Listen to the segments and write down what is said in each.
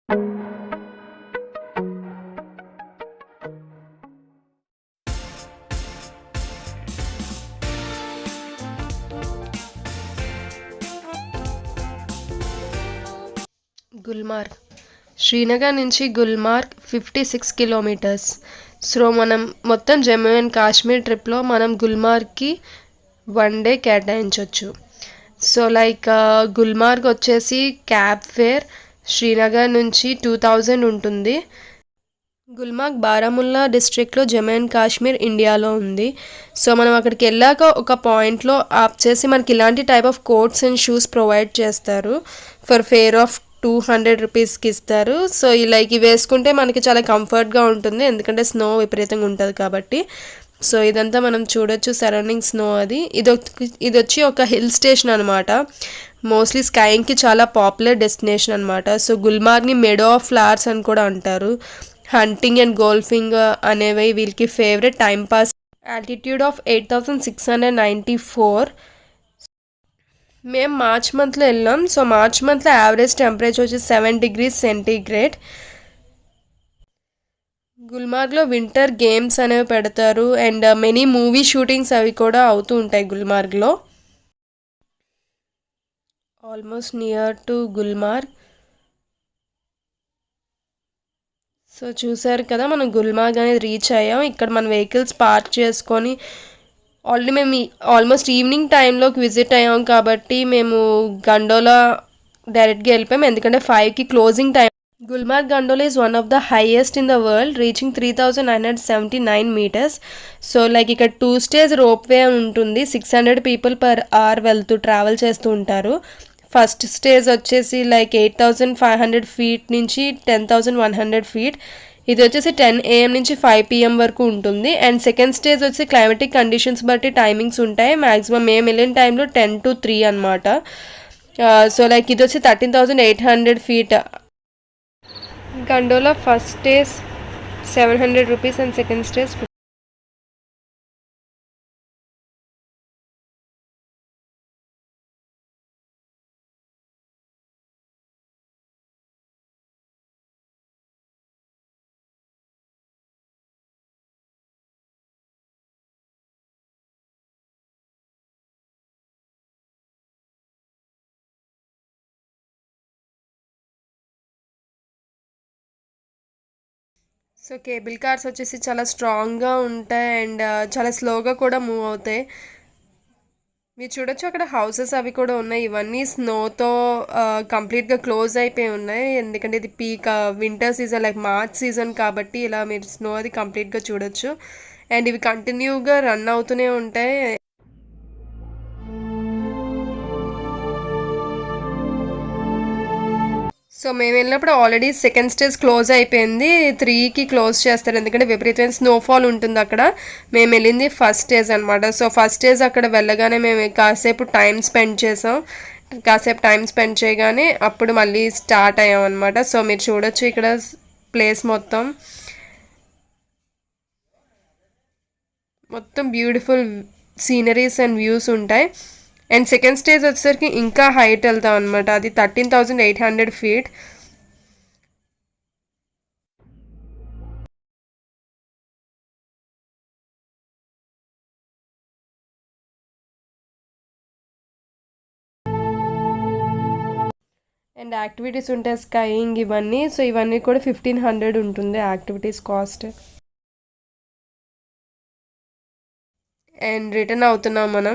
గుల్మార్గ్ శ్రీనగర్ నుంచి Gulmarg 56 kilometres. So మనం మొత్తం జమ్మూ అండ్ కాశ్మీర్ ట్రిప్లో మనం గుల్మార్గ్కి 1 డే కేటాయించవచ్చు. సో లైక్ గుల్మార్గ్ వచ్చేసి క్యాబ్ ఫేర్ శ్రీనగర్ నుంచి 2000 ఉంటుంది. గుల్మార్గ్ బారాముల్లా డిస్ట్రిక్ట్లో జమ్మూ అండ్ కాశ్మీర్ ఇండియాలో ఉంది. సో మనం అక్కడికి వెళ్ళాక ఒక పాయింట్లో ఆప్ చేసి మనకి ఇలాంటి type of coats and shoes provide చేస్తారు. ఫర్ ఫేర్ ఆఫ్ 200 రూపీస్కి ఇస్తారు. సో లైక్ ఇవి వేసుకుంటే మనకి చాలా కంఫర్ట్గా ఉంటుంది, ఎందుకంటే స్నో విపరీతంగా ఉంటుంది కాబట్టి. సో ఇదంతా మనం చూడొచ్చు, సరౌండింగ్ స్నో. ఇది వచ్చి ఒక హిల్ స్టేషన్ అనమాట. మోస్ట్లీ స్కైయింగ్కి చాలా పాపులర్ డెస్టినేషన్ అనమాట. సో గుల్మార్గ్ని మెడో ఆఫ్ ఫ్లవర్స్ అని కూడా అంటారు. హంటింగ్ అండ్ గోల్ఫింగ్ అనేవి వీళ్ళకి favourite time pass. Altitude of 8694. మేము మార్చ్ మంత్లో వెళ్ళాం. సో మార్చ్ మంత్లో యావరేజ్ టెంపరేచర్ వచ్చి 7 degrees సెంటీగ్రేడ్. గుల్మార్గ్లో వింటర్ గేమ్స్ అనేవి పెడతారు అండ్ మెనీ మూవీ షూటింగ్స్ అవి కూడా అవుతూ ఉంటాయి గుల్మార్గ్లో. Almost near to Gulmarg. So చూసారు కదా, మనం గుల్మార్గ్ అనేది రీచ్ అయ్యాం. ఇక్కడ మన వెహికల్స్ పార్క్ చేసుకొని ఆల్రెడీ మేము ఆల్మోస్ట్ ఈవినింగ్ టైంలోకి విజిట్ అయ్యాం కాబట్టి మేము గండోలా డైరెక్ట్గా వెళ్ళిపోయాం, ఎందుకంటే 5కి closing time. Gulmarg gondola is one of the highest in the world, reaching 3979 meters. So like ఇక్కడ 2 స్టేజ్ రోప్ వే ఉంటుంది. 600 people per hour వెళ్తూ ట్రావెల్ చేస్తూ ఉంటారు. ఫస్ట్ స్టేజ్ వచ్చేసి లైక్ 8500 feet నుంచి 10100 feet. ఇది వచ్చేసి 10 AM నుంచి 5 PM వరకు ఉంటుంది. అండ్ సెకండ్ స్టేజ్ వచ్చి క్లైమేటిక్ కండిషన్స్ బట్టి టైమింగ్స్ ఉంటాయి. మ్యాక్సిమం మేము వెళ్ళిన టైంలో 10 to 3 అనమాట. సో లైక్ ఇది వచ్చి 13,800 feet. Gondola first stage 700 rupees and second stage. So cable cars వచ్చేసి చాలా స్ట్రాంగ్గా ఉంటాయి అండ్ చాలా స్లోగా కూడా మూవ్ అవుతాయి. మీరు చూడొచ్చు అక్కడ హౌసెస్ అవి కూడా ఉన్నాయి. ఇవన్నీ స్నోతో కంప్లీట్గా క్లోజ్ అయిపోయి ఉన్నాయి, ఎందుకంటే ఇది peak winter season like March season కాబట్టి ఇలా మీరు స్నో అది కంప్లీట్గా చూడొచ్చు. అండ్ ఇవి కంటిన్యూగా రన్ అవుతూనే ఉంటాయి. సో మేము వెళ్ళినప్పుడు ఆల్రెడీ సెకండ్ స్టేజ్ క్లోజ్ అయిపోయింది. 3కి క్లోజ్ చేస్తారు, ఎందుకంటే విపరీతమైన స్నోఫాల్ ఉంటుంది అక్కడ. మేము వెళ్ళింది ఫస్ట్ స్టేజ్ అనమాట. సో ఫస్ట్ స్టేజ్ అక్కడ వెళ్ళగానే మేము కాసేపు టైం స్పెండ్ చేసాం. కాసేపు టైం స్పెండ్ చేయగానే అప్పుడు మళ్ళీ స్టార్ట్ అయ్యాం అనమాట. సో మీరు చూడొచ్చు ఇక్కడ ప్లేస్ మొత్తం మొత్తం బ్యూటిఫుల్ సీనరీస్ అండ్ వ్యూస్ ఉంటాయి. అండ్ సెకండ్ స్టేజ్ వచ్చేసరికి ఇంకా హైట్ వెళ్తాం అనమాట. అది 13,800 feet. అండ్ యాక్టివిటీస్ ఉంటాయి, స్కైయింగ్ ఇవన్నీ. సో ఇవన్నీ కూడా 1500 ఉంటుంది యాక్టివిటీస్ కాస్ట్. అండ్ రిటర్న్ అవుతున్నాం మనం.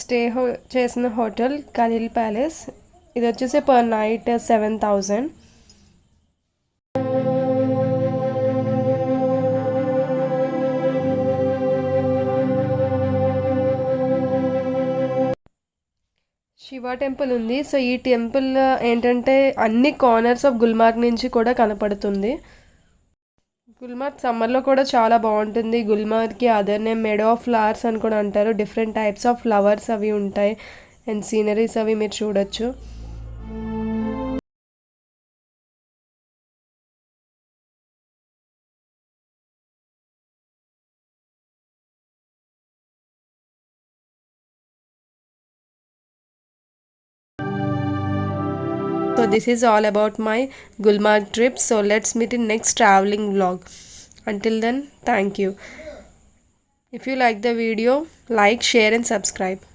స్టే చేసిన హోటల్ ఖలీల్ ప్యాలెస్. ఇది వచ్చేసి పర్ నైట్ 7,000. శివ టెంపుల్ ఉంది. సో ఈ టెంపుల్ ఏంటంటే అన్ని కార్నర్స్ ఆఫ్ గుల్మార్గ్ నుంచి కూడా కనపడుతుంది. గుల్మార్గ్ సమ్మర్లో కూడా చాలా బాగుంటుంది. గుల్మార్గ్కి other name meadow of flowers అని కూడా అంటారు. డిఫరెంట్ టైప్స్ ఆఫ్ ఫ్లవర్స్ అవి ఉంటాయి అండ్ సీనరీస్ అవి మీరు చూడొచ్చు. So this is all about my Gulmarg trip. So let's meet in next traveling vlog. Until then, thank you. If you like the video, like, share and subscribe.